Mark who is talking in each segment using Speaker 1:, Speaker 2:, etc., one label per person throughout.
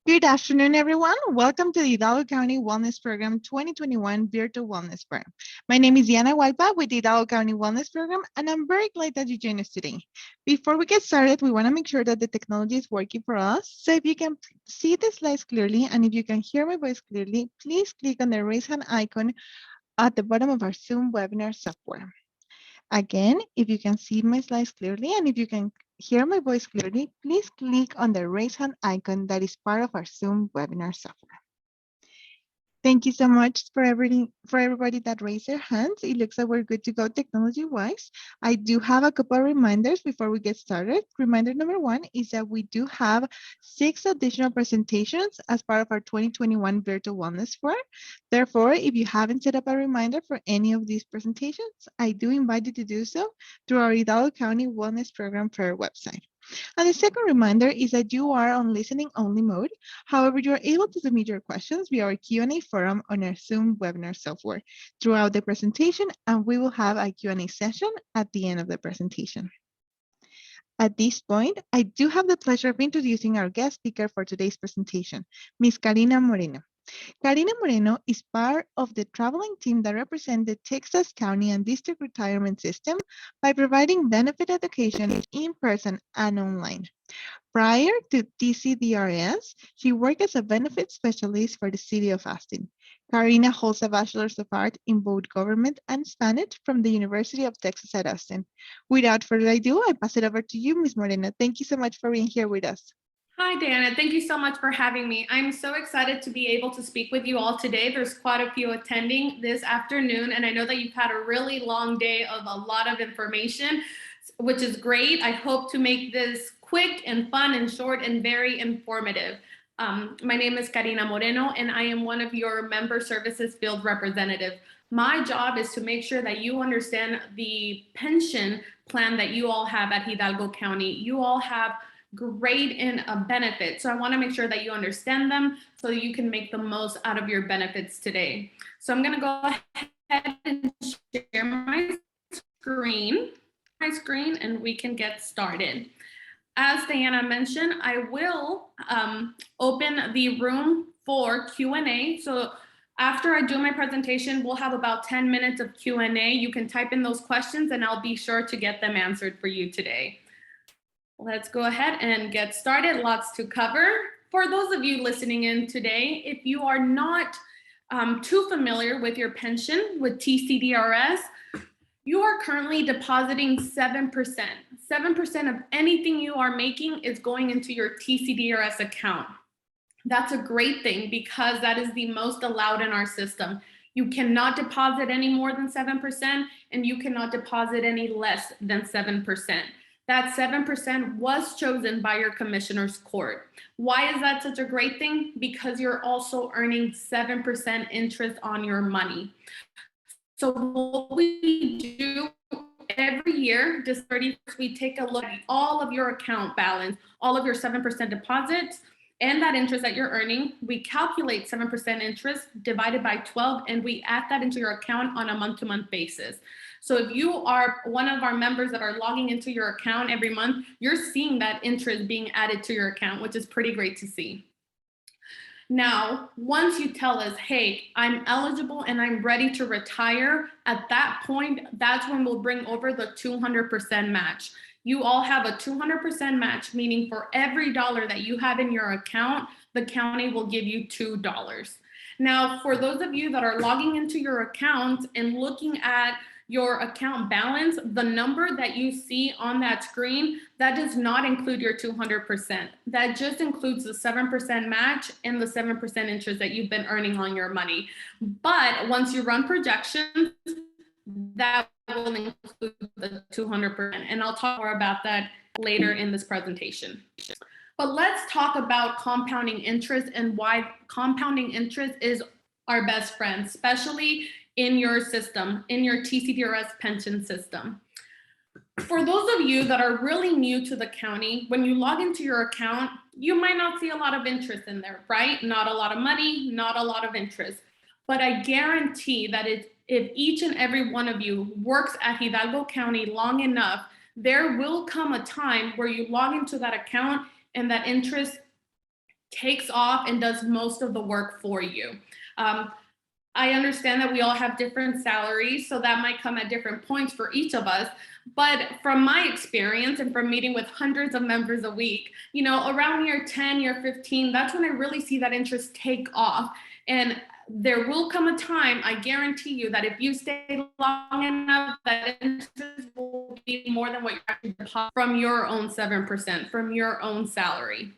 Speaker 1: Good afternoon, everyone. Welcome to the Hidalgo County Wellness Program 2021 Virtual Wellness Program. My name is Diana Hualpa with the Hidalgo County Wellness Program, and I'm very glad that you joined us today. Before we get started, we want to make sure that the technology is working for us. So if you can see the slides clearly and if you can hear my voice clearly, please click on the raise hand icon at the bottom of our Zoom webinar software. Again, if you can see my slides clearly and if you can hear my voice clearly, please click on the raise hand icon that is part of our Zoom webinar software. Thank you so much for everybody that raised their hands. It looks like we're good to go technology-wise. I do have a couple of reminders before we get started. Reminder number one is that we do have 6 additional presentations as part of our 2021 Virtual Wellness Fair. Therefore, if you haven't set up a reminder for any of these presentations, I do invite you to do so through our Hidalgo County Wellness Program Fair website. And the second reminder is that you are on listening only mode. However, you are able to submit your questions via our Q&A forum on our Zoom webinar software throughout the presentation, and we will have a Q&A session at the end of the presentation. At this point, I do have the pleasure of introducing our guest speaker for today's presentation, Ms. Carina Moreno. Carina Moreno is part of the traveling team that represents the Texas County and District Retirement System by providing benefit education in person and online. Prior to TCDRS, she worked as a benefit specialist for the city of Austin. Carina holds a Bachelor's of Art in both government and Spanish from the University of Texas at Austin. Without further ado, I pass it over to you, Ms. Moreno. Thank you so much for being here with us.
Speaker 2: Hi, Diana. Thank you so much for having me. I'm so excited to be able to speak with you all today. There's quite a few attending this afternoon, and I know that you've had a really long day of a lot of information, which is great. I hope to make this quick and fun and short and very informative. My name is Carina Moreno, and I am one of your member services field representatives. My job is to make sure that you understand the pension plan that you all have at Hidalgo County. You all have great in a benefit. So I want to make sure that you understand them so you can make the most out of your benefits today. So I'm going to go ahead and share my screen, and we can get started. As Diana mentioned, I will open the room for Q&A. So after I do my presentation, we'll have about 10 minutes of Q&A. You can type in those questions and I'll be sure to get them answered for you today. Let's go ahead and get started. Lots to cover. For those of you listening in today, if you are not too familiar with your pension with TCDRS, you are currently depositing 7%. 7% of anything you are making is going into your TCDRS account. That's a great thing because that is the most allowed in our system. You cannot deposit any more than 7%, and you cannot deposit any less than 7%. That 7% was chosen by your commissioner's court. Why is that such a great thing? Because you're also earning 7% interest on your money. So what we do every year, this 31st, we take a look at all of your account balance, all of your 7% deposits, and that interest that you're earning. We calculate 7% interest divided by 12, and we add that into your account on a month-to-month basis. So if you are one of our members that are logging into your account every month, you're seeing that interest being added to your account, which is pretty great to see. Now, once you tell us, hey, I'm eligible and I'm ready to retire, at that point, that's when we'll bring over the 200% match. You all have a 200% match, meaning for every dollar that you have in your account, the county will give you $2. Now, for those of you that are logging into your account and looking at your account balance, the number that you see on that screen, that does not include your 200%. That just includes the 7% match and the 7% interest that you've been earning on your money. But once you run projections, that will include the 200%. And I'll talk more about that later in this presentation. But let's talk about compounding interest and why compounding interest is our best friend, especially in your system, in your TCDRS pension system. For those of you that are really new to the county, when you log into your account, you might not see a lot of interest in there, right? Not a lot of money, not a lot of interest. But I guarantee that if each and every one of you works at Hidalgo County long enough, there will come a time where you log into that account and that interest takes off and does most of the work for you. I understand that we all have different salaries, so that might come at different points for each of us. But from my experience and from meeting with hundreds of members a week, around year 10, year 15, that's when I really see that interest take off. And there will come a time, I guarantee you, that if you stay long enough, that interest will be more than what you're actually depositing from your own 7%, from your own salary.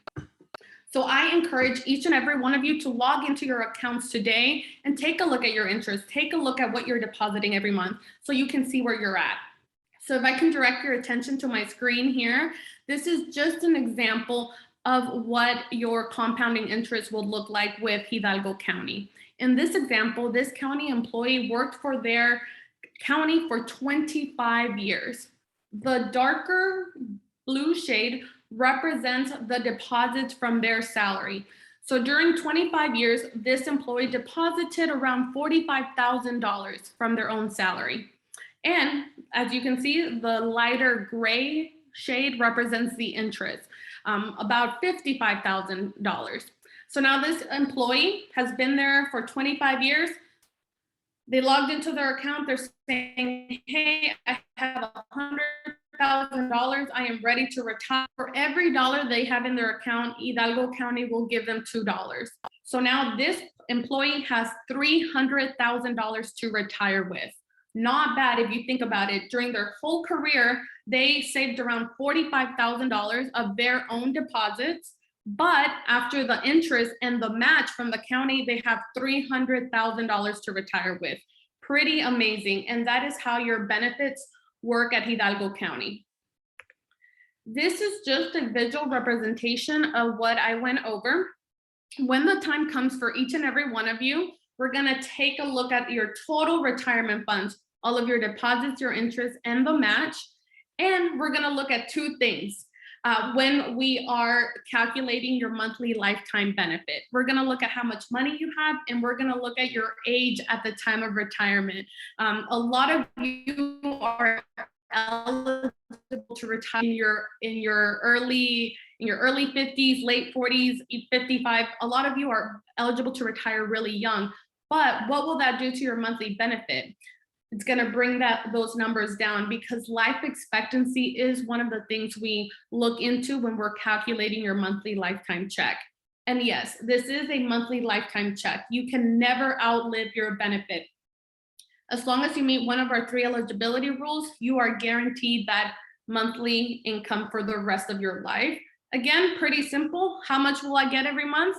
Speaker 2: So I encourage each and every one of you to log into your accounts today and take a look at your interest. Take a look at what you're depositing every month so you can see where you're at. So if I can direct your attention to my screen here, this is just an example of what your compounding interest will look like with Hidalgo County. In this example, this county employee worked for their county for 25 years. The darker blue shade represents the deposits from their salary. So during 25 years, this employee deposited around $45,000 from their own salary. And as you can see, the lighter gray shade represents the interest, about $55,000. So now this employee has been there for 25 years. They logged into their account. They're saying, hey, I have $100,000. I am ready to retire. For every dollar they have in their account, Hidalgo County will give them $2. So now this employee has $300,000 to retire with. Not bad if you think about it. During their whole career, they saved around $45,000 of their own deposits. But after the interest and the match from the county, they have $300,000 to retire with. Pretty amazing. And that is how your benefits work at Hidalgo County. This is just a visual representation of what I went over. When the time comes for each and every one of you, we're gonna take a look at your total retirement funds, all of your deposits, your interest, and the match. And we're gonna look at two things. When we are calculating your monthly lifetime benefit, we're going to look at how much money you have, and we're going to look at your age at the time of retirement. A lot of you are eligible to retire in your early 50s, late 40s, 55. A lot of you are eligible to retire really young. But what will that do to your monthly benefit? It's going to bring those numbers down, because life expectancy is one of the things we look into when we're calculating your monthly lifetime check. And yes, this is a monthly lifetime check. You can never outlive your benefit. As long as you meet one of our 3 eligibility rules, you are guaranteed that monthly income for the rest of your life. Again, pretty simple. How much will I get every month?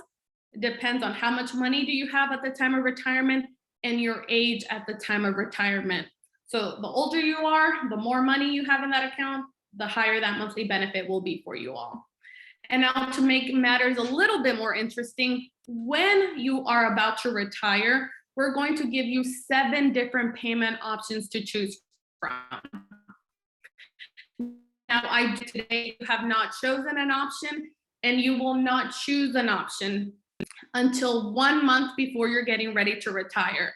Speaker 2: It depends on how much money do you have at the time of retirement and your age at the time of retirement. So the older you are, the more money you have in that account, the higher that monthly benefit will be for you all. And now, to make matters a little bit more interesting, when you are about to retire, we're going to give you 7 different payment options to choose from. Now, today you have not chosen an option, and you will not choose an option until 1 month before you're getting ready to retire.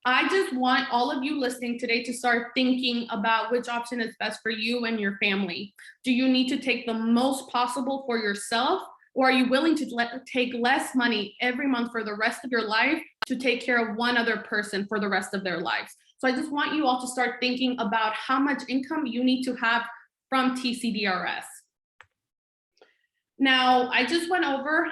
Speaker 2: I just want all of you listening today to start thinking about which option is best for you and your family. Do you need to take the most possible for yourself, or are you willing to take less money every month for the rest of your life to take care of one other person for the rest of their lives? So I just want you all to start thinking about how much income you need to have from TCDRS. Now, I just went over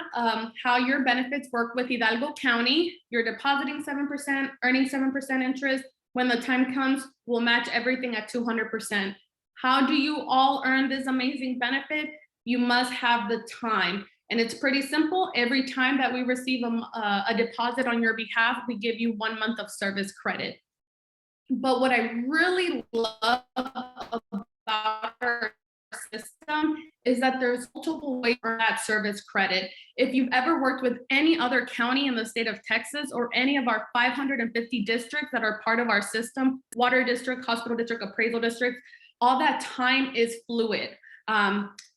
Speaker 2: how your benefits work with Hidalgo County. You're depositing 7%, earning 7% interest. When the time comes, we'll match everything at 200%. How do you all earn this amazing benefit? You must have the time. And it's pretty simple. Every time that we receive a deposit on your behalf, we give you 1 month of service credit. But what I really love about our system is that there's multiple ways for that service credit. If you've ever worked with any other county in the state of Texas, or any of our 550 districts that are part of our system, water district, hospital district, appraisal district, all that time is fluid.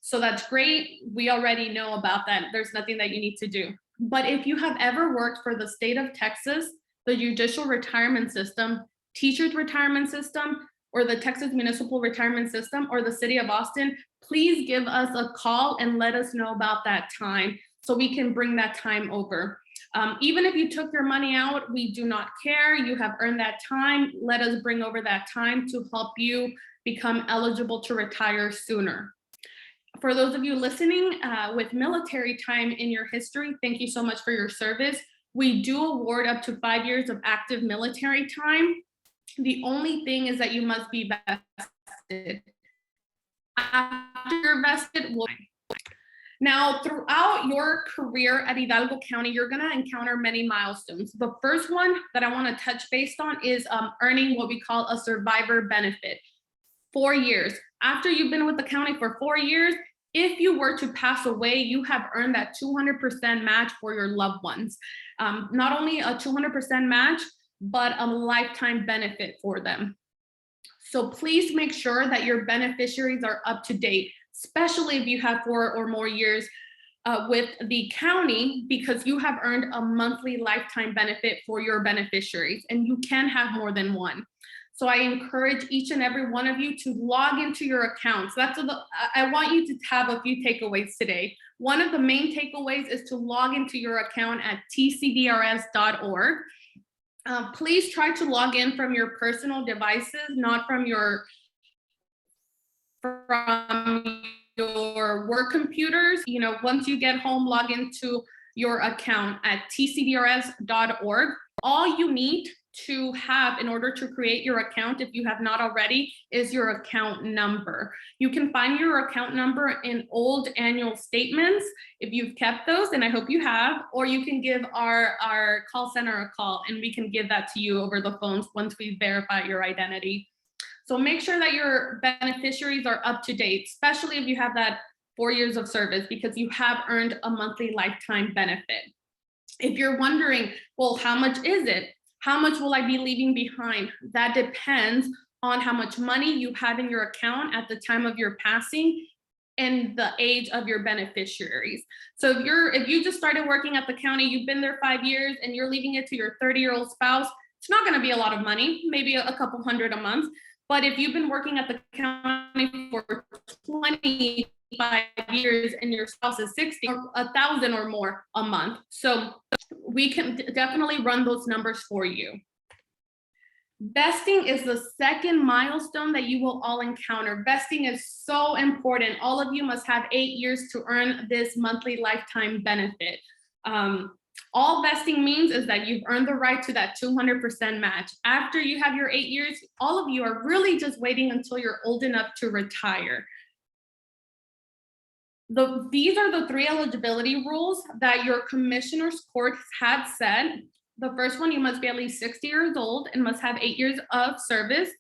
Speaker 2: So that's great. We already know about that. There's nothing that you need to do. But if you have ever worked for the state of Texas, the judicial retirement system, teachers retirement system, or the Texas Municipal Retirement System, or the City of Austin, please give us a call and let us know about that time, so we can bring that time over. Even if you took your money out, we do not care. You have earned that time. Let us bring over that time to help you become eligible to retire sooner. For those of you listening with military time in your history, thank you so much for your service. We do award up to 5 years of active military time. The only thing is that you must be vested. After you're vested, now, throughout your career at Hidalgo County, you're going to encounter many milestones. The first one that I want to touch base on is earning what we call a survivor benefit. 4 years. After you've been with the county for 4 years, if you were to pass away, you have earned that 200% match for your loved ones. Not only a 200% match, but a lifetime benefit for them. So please make sure that your beneficiaries are up to date, especially if you have 4 or more years with the county, because you have earned a monthly lifetime benefit for your beneficiaries, and you can have more than one. So I encourage each and every one of you to log into your accounts. I want you to have a few takeaways today. One of the main takeaways is to log into your account at tcdrs.org. Please try to log in from your personal devices, not from your work computers. You know, once you get home, log into your account at tcdrs.org. All you need to have in order to create your account, if you have not already, is your account number. You can find your account number in old annual statements if you've kept those, and I hope you have, or you can give our call center a call and we can give that to you over the phones once we verify your identity. So make sure that your beneficiaries are up to date, especially if you have that 4 years of service, because you have earned a monthly lifetime benefit. If you're wondering, well, how much is it? How much will I be leaving behind? That depends on how much money you had in your account at the time of your passing and the age of your beneficiaries. So if you just started working at the county, you've been there 5 years and you're leaving it to your 30-year-old spouse, it's not gonna be a lot of money, maybe a couple hundred a month. But if you've been working at the county for 25 years and your spouse is 60, or 1,000 or more a month. So we can definitely run those numbers for you. Vesting is the second milestone that you will all encounter. Vesting is so important. All of you must have 8 years to earn this monthly lifetime benefit. All vesting means is that you've earned the right to that 200% match. After you have your 8 years, all of you are really just waiting until you're old enough to retire. These are the 3 eligibility rules that your commissioner's court had said. The first one, you must be at least 60 years old and must have 8 years of service.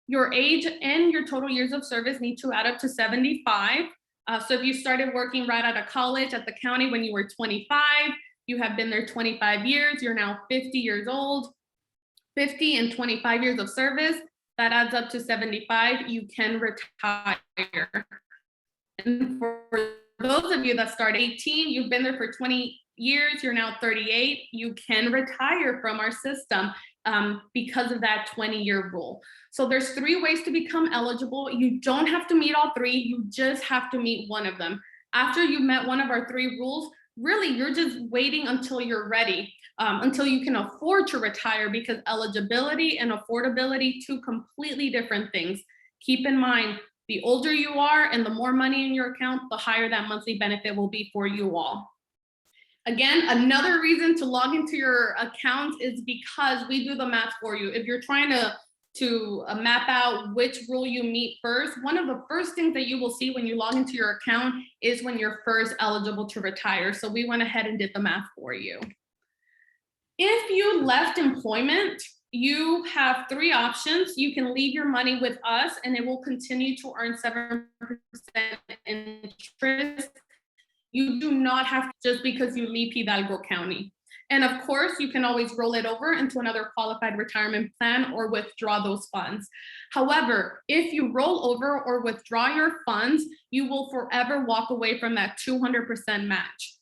Speaker 2: Your age and your total years of service need to add up to 75. So if you started working right out of college at the county when you were 25, you have been there 25 years, you're now 50 years old, 50 and 25 years of service, that adds up to 75, you can retire. And for those of you that start 18, you've been there for 20 years, you're now 38, you can retire from our system because of that 20-year rule. So there's 3 ways to become eligible. You don't have to meet all 3, you just have to meet one of them. After you've met one of our 3 rules, really, you're just waiting until you're ready, until you can afford to retire, because eligibility and affordability, 2 completely different things. Keep in mind, the older you are and the more money in your account, the higher that monthly benefit will be for you all. Again, another reason to log into your account is because we do the math for you. If you're trying to map out which rule you meet first, one of the first things that you will see when you log into your account is when you're first eligible to retire. So we went ahead and did the math for you. If you left employment, you have 3 options. You can leave your money with us and it will continue to earn 7% interest. You do not have to, just because you leave Hidalgo County. And of course, you can always roll it over into another qualified retirement plan or withdraw those funds. However, if you roll over or withdraw your funds, you will forever walk away from that 200% match.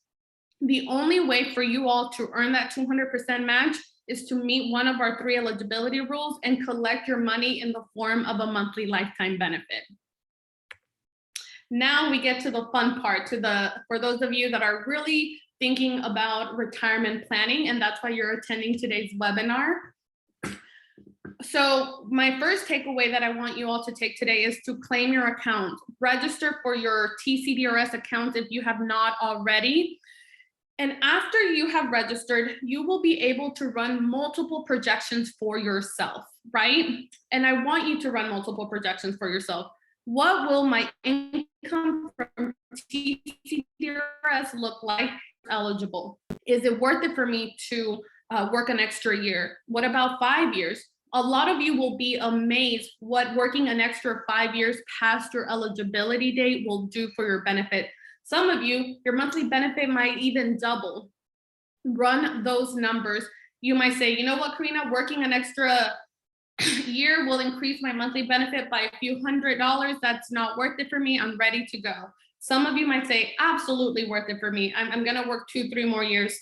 Speaker 2: The only way for you all to earn that 200% match is to meet one of our 3 eligibility rules and collect your money in the form of a monthly lifetime benefit. Now we get to the fun part, for those of you that are really thinking about retirement planning, and that's why you're attending today's webinar. So my first takeaway that I want you all to take today is to claim your account. Register for your TCDRS account if you have not already. And after you have registered, you will be able to run multiple projections for yourself, right? And I want you to run multiple projections for yourself. What will my income from TCDRS look like eligible? Is it worth it for me to work an extra year? What about 5 years? A lot of you will be amazed what working an extra 5 years past your eligibility date will do for your benefit. Some of you, your monthly benefit might even double. Run those numbers. You might say, you know what, Carina, working an extra year will increase my monthly benefit by a few $100s. That's not worth it for me. I'm ready to go. Some of you might say, absolutely worth it for me. I'm going to work 2-3 more years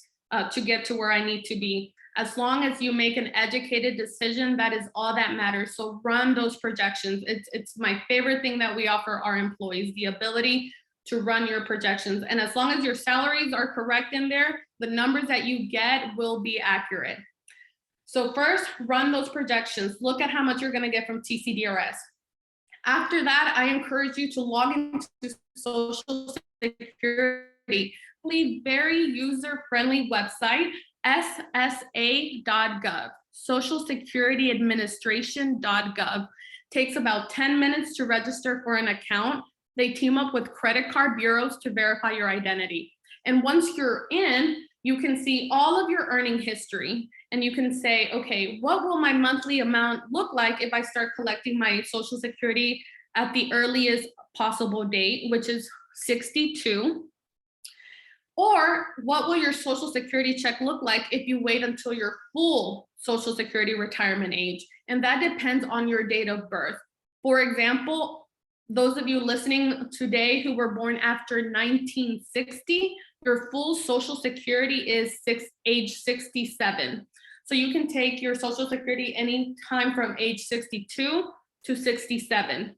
Speaker 2: to get to where I need to be. As long as you make an educated decision, that is all that matters. So run those projections. It's my favorite thing that we offer our employees, the ability to run your projections. And as long as your salaries are correct in there, the numbers that you get will be accurate. So first, run those projections. Look at how much you're gonna get from TCDRS. After that, I encourage you to log into Social Security. Very user-friendly website, ssa.gov, Social Security Administration.gov. Takes about 10 minutes to register for an account. They team up with credit card bureaus to verify your identity. And once you're in, you can see all of your earning history. And you can say, okay, what will my monthly amount look like if I start collecting my Social Security at the earliest possible date, which is 62? Or what will your Social Security check look like if you wait until your full Social Security retirement age? And that depends on your date of birth. For example, those of you listening today who were born after 1960, your full Social Security is age 67. So you can take your Social Security anytime from age 62 to 67.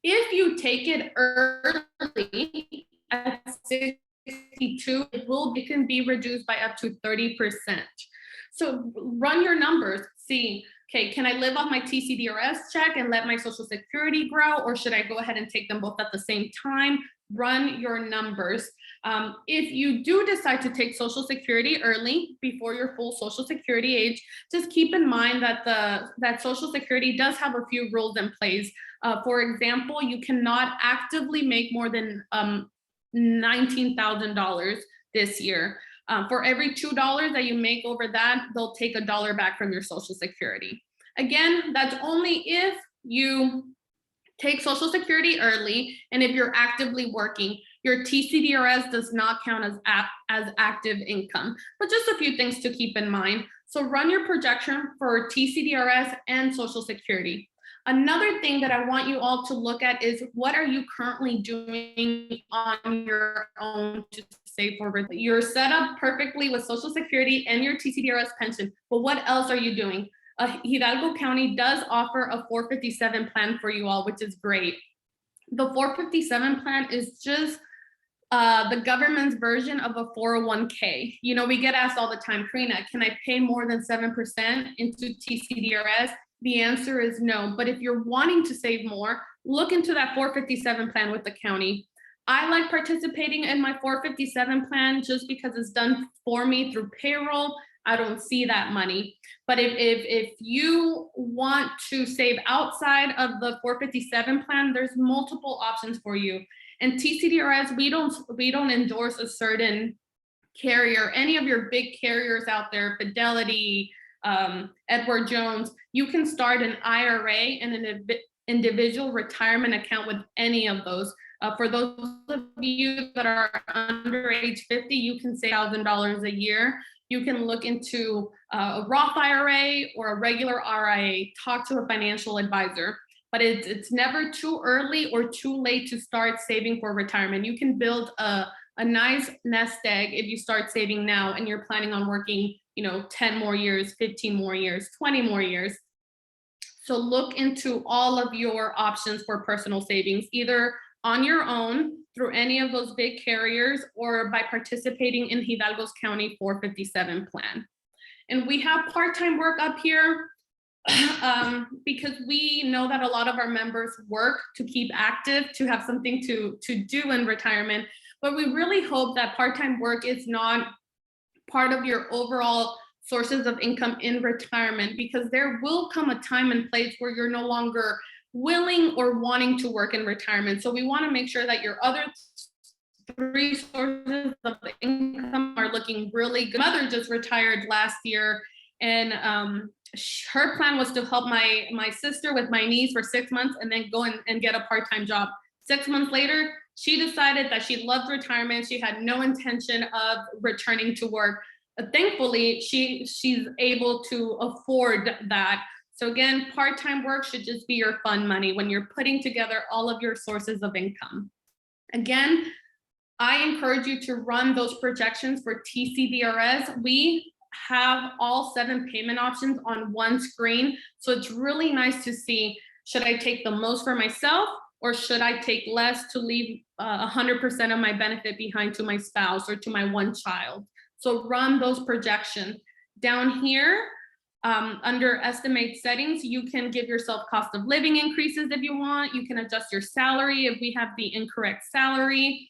Speaker 2: If you take it early at 62, it can be reduced by up to 30%. So run your numbers, see, okay, can I live off my TCDRS check and let my Social Security grow, or should I go ahead and take them both at the same time? Run your numbers. If you do decide to take Social Security early before your full Social Security age, just keep in mind that that Social Security does have a few rules in place. For example, you cannot actively make more than $19,000 this year. For every $2 that you make over that, they'll take $1 back from your Social Security. Again, that's only if you take Social Security early and if you're actively working. Your TCDRS does not count as active income, but just a few things to keep in mind. So run your projection for TCDRS and Social Security. Another thing that I want you all to look at is what are you currently doing on your own to save for retirement? You're set up perfectly with Social Security and your TCDRS pension, but what else are you doing? Hidalgo County does offer a 457 plan for you all, which is great. The 457 plan is just the government's version of a 401k. You know, we get asked all the time, Carina, can I pay more than 7% into TCDRS? The answer is no. But if you're wanting to save more, look into that 457 plan with the county. I like participating in my 457 plan just because it's done for me through payroll. I don't see that money. But if you want to save outside of the 457 plan, there's multiple options for you. And TCDRS, we don't endorse a certain carrier. Any of your big carriers out there, Fidelity, Edward Jones, you can start an IRA and an individual retirement account with any of those. For those of you that are under age 50, you can save $1,000 a year. You can look into a Roth IRA or a regular RIA. Talk to a financial advisor. But it's never too early or too late to start saving for retirement. You can build a nice nest egg if you start saving now and you're planning on working, 10 more years, 15 more years, 20 more years. So look into all of your options for personal savings, either on your own through any of those big carriers or by participating in Hidalgo's County 457 plan. And we have part-time work up here because we know that a lot of our members work to keep active, to have something to do in retirement. But we really hope that part-time work is not part of your overall sources of income in retirement, because there will come a time and place where you're no longer willing or wanting to work in retirement. So we want to make sure that your other 3 sources of income are looking really good. My mother just retired last year, and her plan was to help my sister with my niece for 6 months and then go and get a part-time job. 6 months later, she decided that she loved retirement. She had no intention of returning to work. But thankfully, she's able to afford that. So again, part-time work should just be your fun money when you're putting together all of your sources of income. Again, I encourage you to run those projections for TCDRS. We have all 7 payment options on one screen. So it's really nice to see, should I take the most for myself, or should I take less to leave 100% of my benefit behind to my spouse or to my one child? So run those projections. Down here, under estimate settings, you can give yourself cost of living increases if you want. You can adjust your salary if we have the incorrect salary.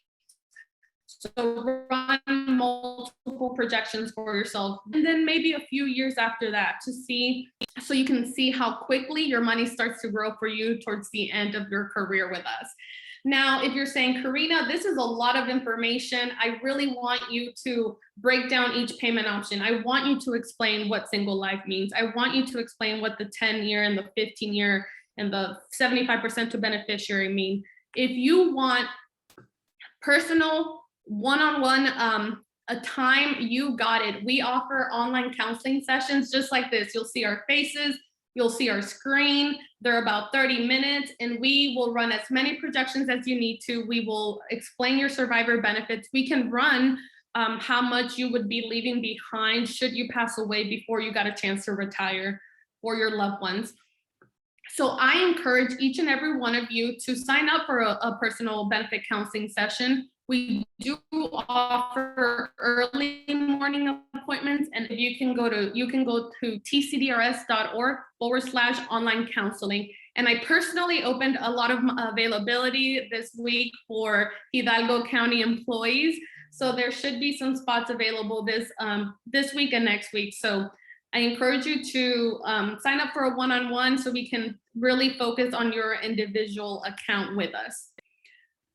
Speaker 2: So run multiple projections for yourself, and then maybe a few years after that to see, so you can see how quickly your money starts to grow for you towards the end of your career with us. Now, if you're saying, Carina, this is a lot of information, I really want you to break down each payment option. I want you to explain what single life means. I want you to explain what the 10-year and the 15-year and the 75% to beneficiary mean. If you want personal one-on-one a time, you got it. We offer online counseling sessions just like this. You'll see our faces, you'll see our screen. They're about 30 minutes, and we will run as many projections as you need to. We will explain your survivor benefits. We can run how much you would be leaving behind should you pass away before you got a chance to retire for your loved ones. So I encourage each and every one of you to sign up for a personal benefit counseling session. We do offer early morning appointments, and you can go to tcdrs.org/online counseling. And I personally opened a lot of availability this week for Hidalgo County employees. So there should be some spots available this week and next week. So I encourage you to sign up for a one-on-one so we can really focus on your individual account with us.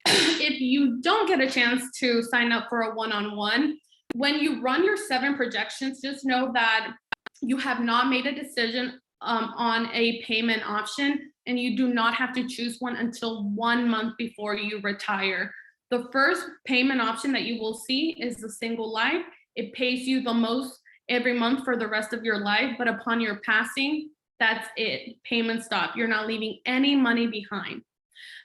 Speaker 2: If you don't get a chance to sign up for a one-on-one, when you run your 7 projections, just know that you have not made a decision on a payment option, and you do not have to choose one until 1 month before you retire. The first payment option that you will see is the single life. It pays you the most every month for the rest of your life, but upon your passing, that's it. Payment stop. You're not leaving any money behind.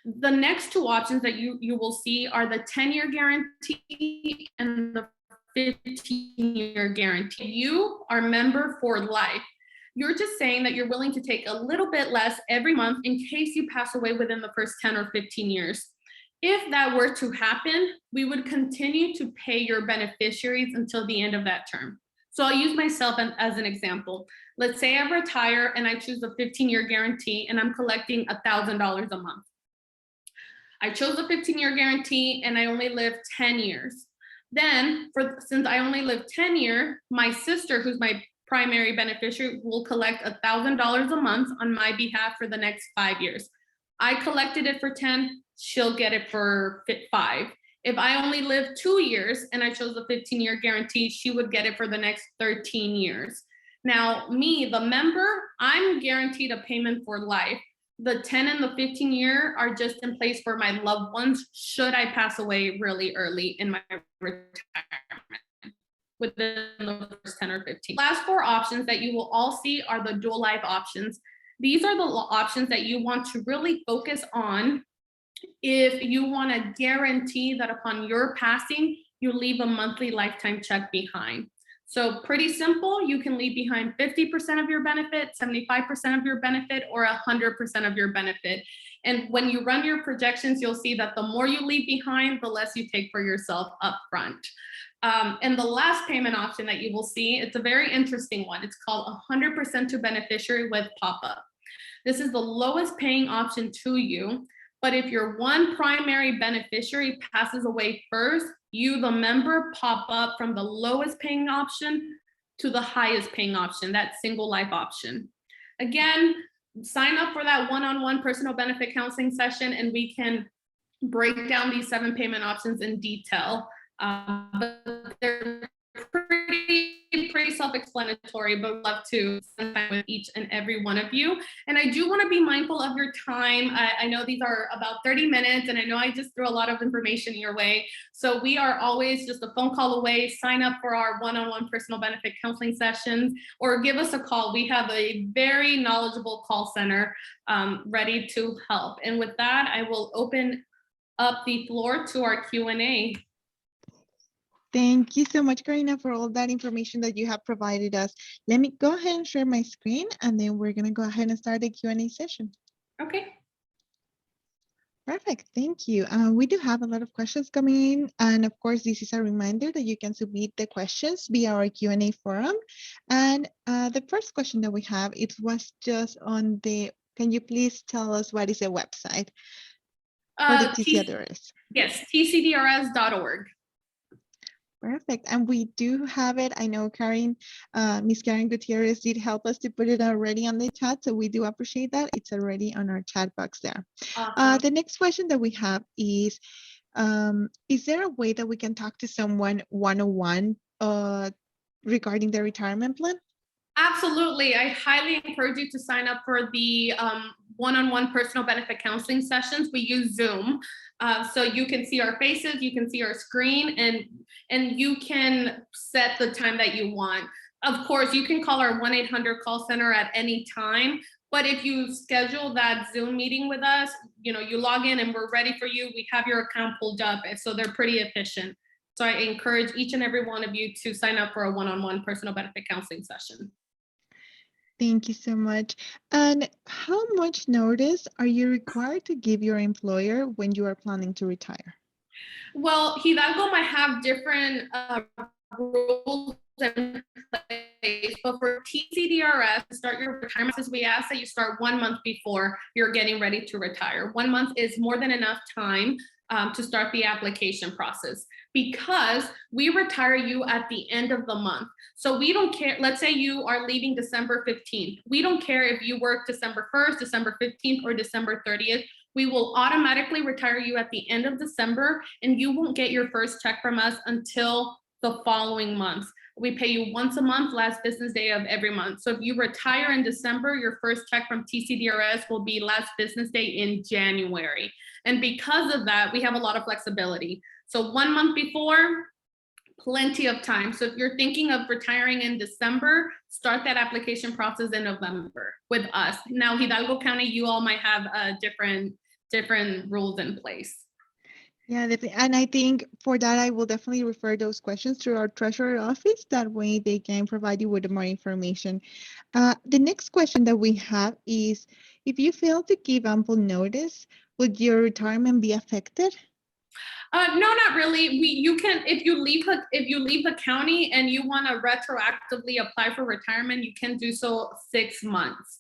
Speaker 2: The next 2 options that you will see are the 10-year guarantee and the 15-year guarantee. You are member for life. You're just saying that you're willing to take a little bit less every month in case you pass away within the first 10 or 15 years. If that were to happen, we would continue to pay your beneficiaries until the end of that term. So I'll use myself as an example. Let's say I retire and I choose the 15-year guarantee and I'm collecting $1,000 a month. I chose the 15-year guarantee and I only lived 10 years. Then, since I only lived 10 years, my sister, who's my primary beneficiary, will collect $1,000 a month on my behalf for the next 5 years. I collected it for 10, she'll get it for 5. If I only lived 2 years and I chose the 15-year guarantee, she would get it for the next 13 years. Now, me, the member, I'm guaranteed a payment for life. The 10 and the 15-year are just in place for my loved ones should I pass away really early in my retirement within the first 10 or 15. Last 4 options that you will all see are the dual life options. These are the options that you want to really focus on if you want to guarantee that upon your passing, you leave a monthly lifetime check behind. So pretty simple. You can leave behind 50% of your benefit, 75% of your benefit, or 100% of your benefit. And when you run your projections, you'll see that the more you leave behind, the less you take for yourself up front. And the last payment option that you will see, it's a very interesting one. It's called 100% to beneficiary with pop-up. This is the lowest paying option to you. But if your one primary beneficiary passes away first, you, the member, pop up from the lowest paying option to the highest paying option, that single life option. Again, sign up for that one-on-one personal benefit counseling session, and we can break down these 7 payment options in detail. But they're pretty self-explanatory, but love to spend time with each and every one of you. And I do want to be mindful of your time. I know these are about 30 minutes, and I know I just threw a lot of information your way. So we are always just a phone call away. Sign up for our one-on-one personal benefit counseling sessions, or give us a call. We have a very knowledgeable call center ready to help. And with that, I will open up the floor to our Q&A.
Speaker 1: Thank you so much, Carina, for all that information that you have provided us. Let me go ahead and share my screen, and then we're going to go ahead and start the Q&A session.
Speaker 2: Okay.
Speaker 1: Perfect. Thank you. We do have a lot of questions coming in. And of course, this is a reminder that you can submit the questions via our Q&A forum. And the first question that we have, it was just on the, can you please tell us what is the website for the TCDRS?
Speaker 2: Yes, tcdrs.org.
Speaker 1: Perfect. And we do have it. I know Miss Karen Gutierrez did help us to put it already on the chat. So we do appreciate that. It's already on our chat box there.
Speaker 2: Awesome.
Speaker 1: The next question that we have is there a way that we can talk to someone one-on-one regarding their retirement plan?
Speaker 2: Absolutely. I highly encourage you to sign up for the one-on-one personal benefit counseling sessions. We use Zoom. So you can see our faces, you can see our screen, and you can set the time that you want. Of course, you can call our 1-800 call center at any time. But if you schedule that Zoom meeting with us, you log in and we're ready for you. We have your account pulled up, so they're pretty efficient. So I encourage each and every one of you to sign up for a one-on-one personal benefit counseling session.
Speaker 1: Thank you so much. And how much notice are you required to give your employer when you are planning to retire?
Speaker 2: Well, Hidalgo might have different rules in place, but for TCDRS, to start your retirement, we ask that you start 1 month before you're getting ready to retire. 1 month is more than enough time to start the application process, because we retire you at the end of the month. So we don't care. Let's say you are leaving December 15th. We don't care if you work December 1st, December 15th, or December 30th. We will automatically retire you at the end of December, and you won't get your first check from us until the following month. We pay you once a month, last business day of every month. So if you retire in December, your first check from TCDRS will be last business day in January. And because of that, we have a lot of flexibility. So 1 month before, plenty of time. So if you're thinking of retiring in December, start that application process in November with us. Now, Hidalgo County, you all might have different rules in place.
Speaker 1: Yeah, and I think for that, I will definitely refer those questions to our treasurer office. That way they can provide you with more information. The next question that we have is, if you fail to give ample notice, would your retirement be affected?
Speaker 2: No, not really. You can, if you leave the county and you want to retroactively apply for retirement, you can do so 6 months.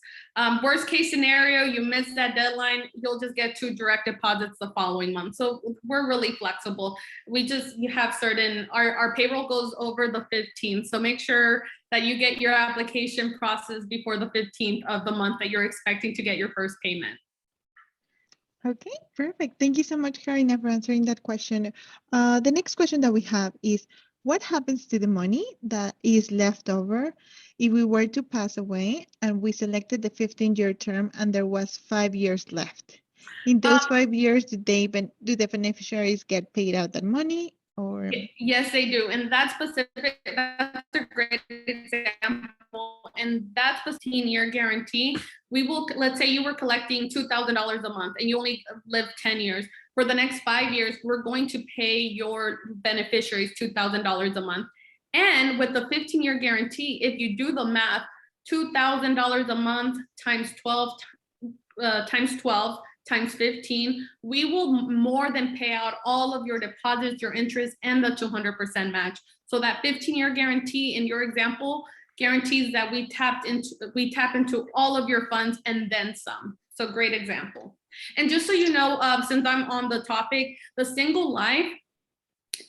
Speaker 2: Worst case scenario, you miss that deadline, you'll just get 2 direct deposits the following month. So we're really flexible. You have our payroll goes over the 15th. So make sure that you get your application process before the 15th of the month that you're expecting to get your first payment.
Speaker 1: Okay, perfect. Thank you so much, Carina, for answering that question. The next question that we have is, what happens to the money that is left over if we were to pass away and we selected the 15-year term and there was 5 years left? In those 5 years, do the beneficiaries get paid out that money? Or
Speaker 2: yes, they do. And that's a great example. And that's the 15-year guarantee. Let's say you were collecting $2,000 a month and you only lived 10 years. For the next 5 years, we're going to pay your beneficiaries $2,000 a month. And with the 15-year guarantee, if you do the math, $2,000 a month times 12 times 15, we will more than pay out all of your deposits, your interest, and the 200% match. So that 15-year guarantee in your example guarantees that we tap into all of your funds and then some. So great example. And just so you know, since I'm on the topic, the single life,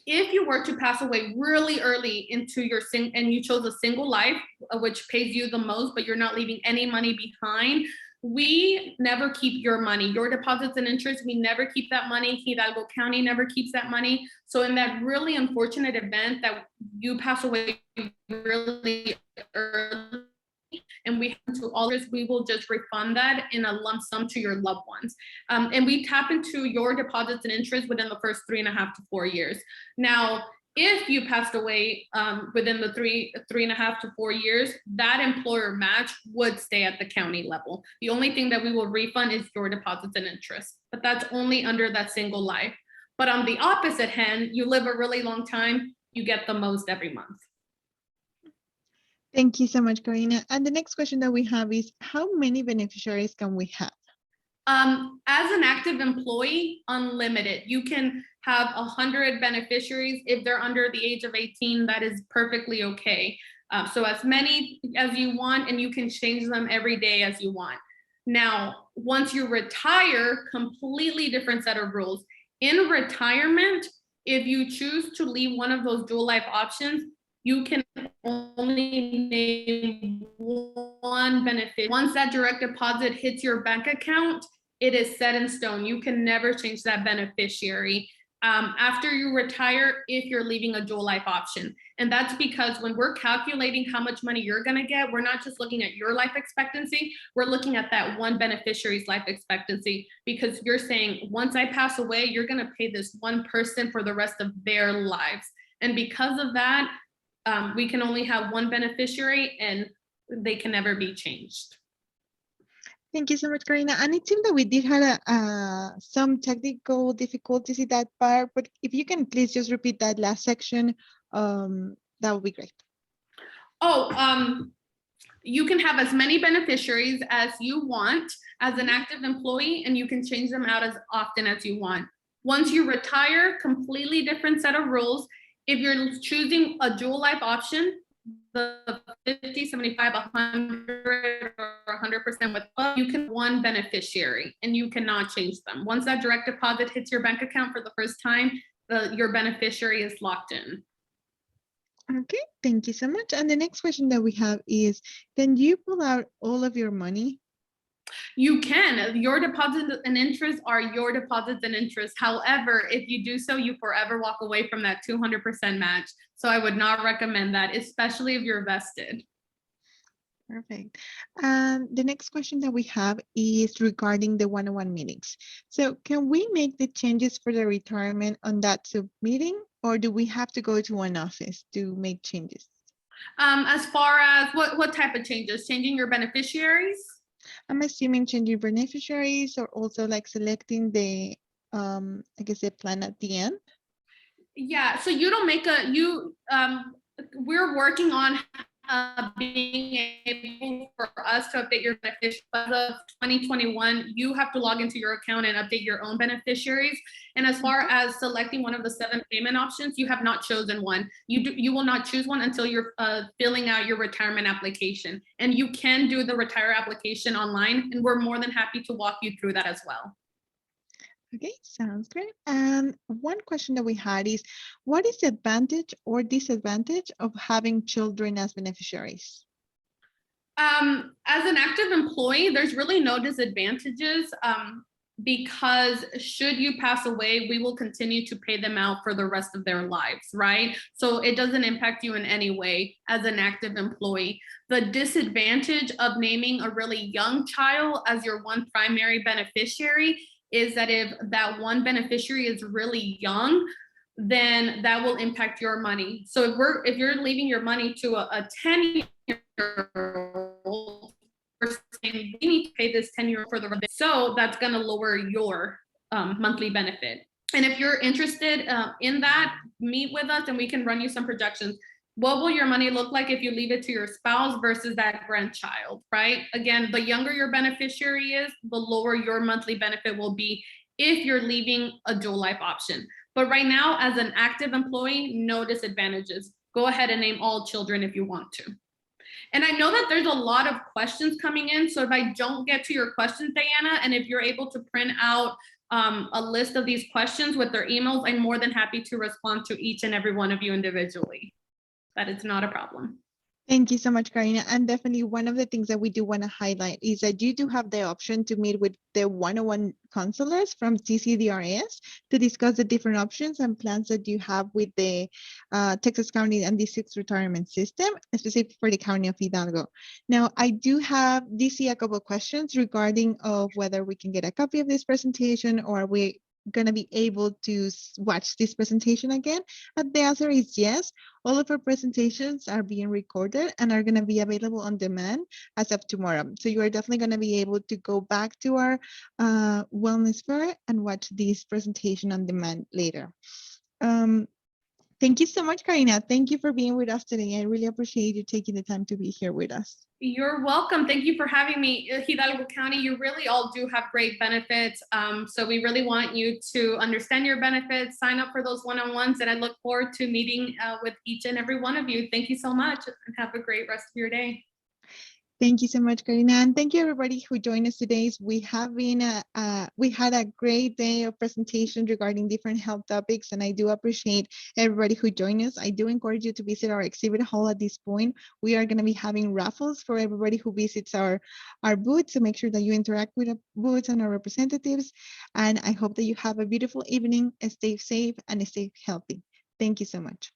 Speaker 2: if you were to pass away really early into your and you chose a single life, which pays you the most, but you're not leaving any money behind, we never keep your money, your deposits and interest. We never keep that money. Hidalgo County never keeps that money. So in that really unfortunate event that you pass away really early, and we have to all this, we will just refund that in a lump sum to your loved ones. And we tap into your deposits and interest within the first 3.5 to 4 years. Now, if you passed away within the 3.5 to 4 years, that employer match would stay at the county level. The only thing that we will refund is your deposits and interest, but that's only under that single life. But on the opposite hand, you live a really long time, you get the most every month.
Speaker 1: Thank you so much, Carina. And the next question that we have is, how many beneficiaries can we have?
Speaker 2: As an active employee, unlimited. You can have 100 beneficiaries. If they're under the age of 18, that is perfectly okay. So as many as you want, and you can change them every day as you want. Now, once you retire, completely different set of rules. In retirement, if you choose to leave one of those dual life options, you can only name one benefit. Once that direct deposit hits your bank account, it is set in stone. You can never change that beneficiary after you retire if you're leaving a dual life option. And that's because when we're calculating how much money you're gonna get, we're not just looking at your life expectancy, we're looking at that one beneficiary's life expectancy, because you're saying, once I pass away, you're gonna pay this one person for the rest of their lives. And because of that, we can only have one beneficiary and they can never be changed.
Speaker 1: Thank you so much, Carina. And it seemed that we did have some technical difficulties in that part, but if you can please just repeat that last section, that would be great.
Speaker 2: Oh, you can have as many beneficiaries as you want as an active employee, and you can change them out as often as you want. Once you retire, completely different set of rules. If you're choosing a dual life option, the 50, 75, 100, or 100% with, you can one beneficiary and you cannot change them. Once that direct deposit hits your bank account for the first time, your beneficiary is locked in.
Speaker 1: Okay, thank you so much. And the next question that we have is, can you pull out all of your money?
Speaker 2: You can. Your deposits and interest are your deposits and interest. However, if you do so, you forever walk away from that 200% match. So I would not recommend that, especially if you're vested.
Speaker 1: Perfect. The next question that we have is regarding the one-on-one meetings. So can we make the changes for the retirement on that sub meeting, or do we have to go to one office to make changes?
Speaker 2: As far as what type of changes? Changing your beneficiaries?
Speaker 1: I'm assuming changing beneficiaries, or also like selecting the, I guess, the plan at the end.
Speaker 2: Yeah, so you don't make we're working on being able for us to update your beneficiaries. As of 2021, you have to log into your account and update your own beneficiaries. And as far as selecting one of the 7 payment options, you have not chosen one. You will not choose one until you're filling out your retirement application. And you can do the retire application online, and we're more than happy to walk you through that as well.
Speaker 1: Okay, sounds great. And one question that we had is, what is the advantage or disadvantage of having children as beneficiaries?
Speaker 2: As an active employee, there's really no disadvantages because should you pass away, we will continue to pay them out for the rest of their lives, right? So it doesn't impact you in any way as an active employee. The disadvantage of naming a really young child as your one primary beneficiary is that if that one beneficiary is really young, then that will impact your money. So if you're leaving your money to a 10-year-old, we're saying we need to pay this 10-year-old for the rest. So that's going to lower your monthly benefit. And if you're interested in that, meet with us and we can run you some projections. What will your money look like if you leave it to your spouse versus that grandchild, right? Again, the younger your beneficiary is, the lower your monthly benefit will be if you're leaving a dual life option. But right now, as an active employee, no disadvantages. Go ahead and name all children if you want to. And I know that there's a lot of questions coming in. So if I don't get to your questions, Diana, and if you're able to print out a list of these questions with their emails, I'm more than happy to respond to each and every one of you individually. That is not a problem.
Speaker 1: Thank you so much, Karina. And definitely one of the things that we do want to highlight is that you do have the option to meet with the one-on-one counselors from TCDRS to discuss the different options and plans that you have with the Texas County and District's retirement system, specifically for the County of Hidalgo. Now, I do have DC a couple of questions regarding of whether we can get a copy of this presentation or we going to be able to watch this presentation again? And the answer is yes. All of our presentations are being recorded and are going to be available on demand as of tomorrow. So you are definitely going to be able to go back to our wellness fair and watch this presentation on demand later. Thank you so much, Karina. Thank you for being with us today. I really appreciate you taking the time to be here with us.
Speaker 2: You're welcome. Thank you for having me. Hidalgo County, you really all do have great benefits. So we really want you to understand your benefits, sign up for those one-on-ones, and I look forward to meeting with each and every one of you. Thank you so much and have a great rest of your day.
Speaker 1: Thank you so much, Karina, and thank you everybody who joined us today. We had a great day of presentation regarding different health topics, and I do appreciate everybody who joined us. I do encourage you to visit our exhibit hall at this point. We are going to be having raffles for everybody who visits our booth, so make sure that you interact with the booths and our representatives. And I hope that you have a beautiful evening, stay safe and stay healthy. Thank you so much.